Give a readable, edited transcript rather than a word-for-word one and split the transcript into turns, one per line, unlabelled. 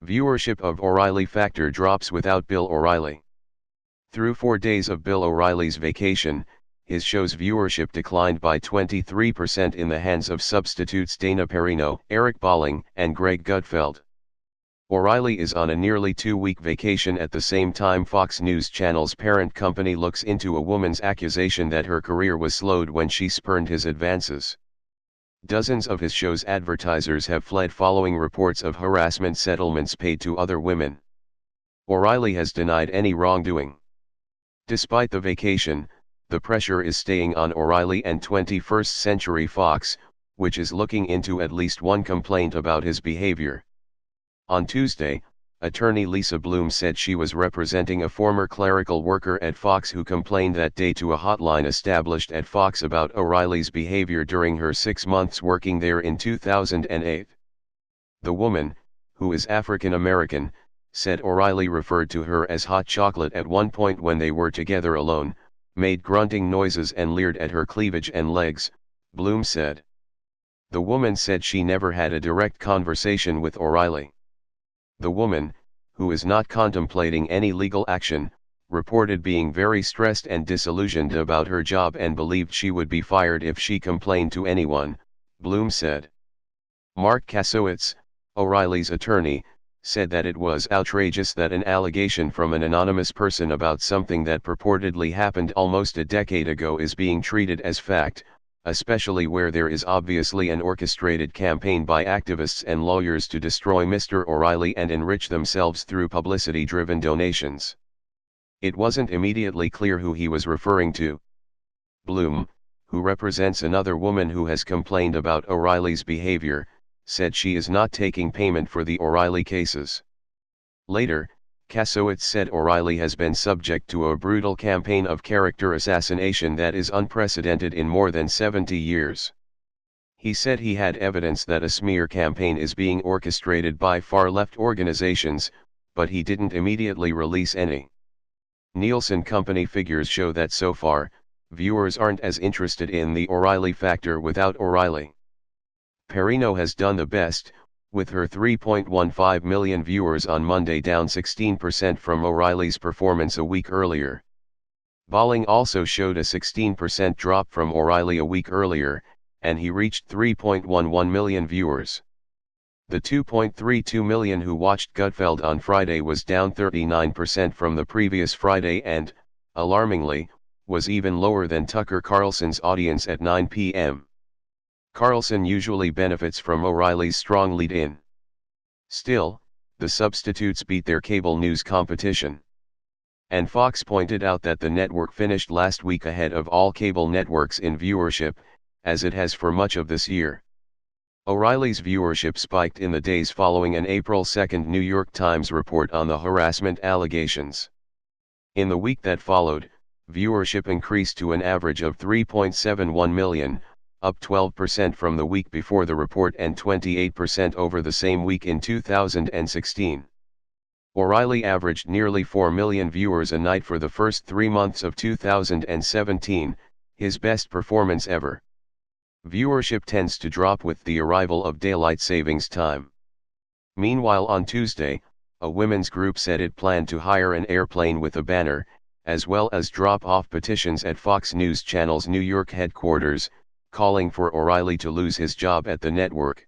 Viewership of O'Reilly Factor drops without Bill O'Reilly. Through 4 days of Bill O'Reilly's vacation, his show's viewership declined by 23% in the hands of substitutes Dana Perino, Eric Bolling, and Greg Gutfeld. O'Reilly is on a nearly 2-week vacation at the same time Fox News Channel's parent company looks into a woman's accusation that her career was slowed when she spurned his advances. Dozens of his show's advertisers have fled following reports of harassment settlements paid to other women. O'Reilly has denied any wrongdoing. Despite the vacation, the pressure is staying on O'Reilly and 21st Century Fox, which is looking into at least one complaint about his behavior. On Tuesday, attorney Lisa Bloom said she was representing a former clerical worker at Fox who complained that day to a hotline established at Fox about O'Reilly's behavior during her 6 months working there in 2008. The woman, who is African American, said O'Reilly referred to her as hot chocolate at one point when they were together alone, made grunting noises and leered at her cleavage and legs, Bloom said. The woman said she never had a direct conversation with O'Reilly. The woman, who is not contemplating any legal action, reported being very stressed and disillusioned about her job and believed she would be fired if she complained to anyone, Bloom said. Mark Kasowitz, O'Reilly's attorney, said that it was outrageous that an allegation from an anonymous person about something that purportedly happened almost a decade ago is being treated as fact, especially where there is obviously an orchestrated campaign by activists and lawyers to destroy Mr. O'Reilly and enrich themselves through publicity-driven donations. It wasn't immediately clear who he was referring to. Bloom, who represents another woman who has complained about O'Reilly's behavior, said she is not taking payment for the O'Reilly cases. Later, Kasowitz said O'Reilly has been subject to a brutal campaign of character assassination that is unprecedented in more than 70 years. He said he had evidence that a smear campaign is being orchestrated by far-left organizations, but he didn't immediately release any. Nielsen Company figures show that so far, viewers aren't as interested in the O'Reilly Factor without O'Reilly. Perino has done the best, with her 3.15 million viewers on Monday down 16% from O'Reilly's performance a week earlier. Bolling also showed a 16% drop from O'Reilly a week earlier, and he reached 3.11 million viewers. The 2.32 million who watched Gutfeld on Friday was down 39% from the previous Friday and, alarmingly, was even lower than Tucker Carlson's audience at 9 p.m. Carlson usually benefits from O'Reilly's strong lead-in. Still, the substitutes beat their cable news competition. And Fox pointed out that the network finished last week ahead of all cable networks in viewership, as it has for much of this year. O'Reilly's viewership spiked in the days following an April 2 New York Times report on the harassment allegations. In the week that followed, viewership increased to an average of 3.71 million, up 12% from the week before the report and 28% over the same week in 2016. O'Reilly averaged nearly 4 million viewers a night for the first 3 months of 2017, his best performance ever. Viewership tends to drop with the arrival of daylight savings time. Meanwhile, on Tuesday, a women's group said it planned to hire an airplane with a banner, as well as drop off petitions at Fox News Channel's New York headquarters, calling for O'Reilly to lose his job at the network.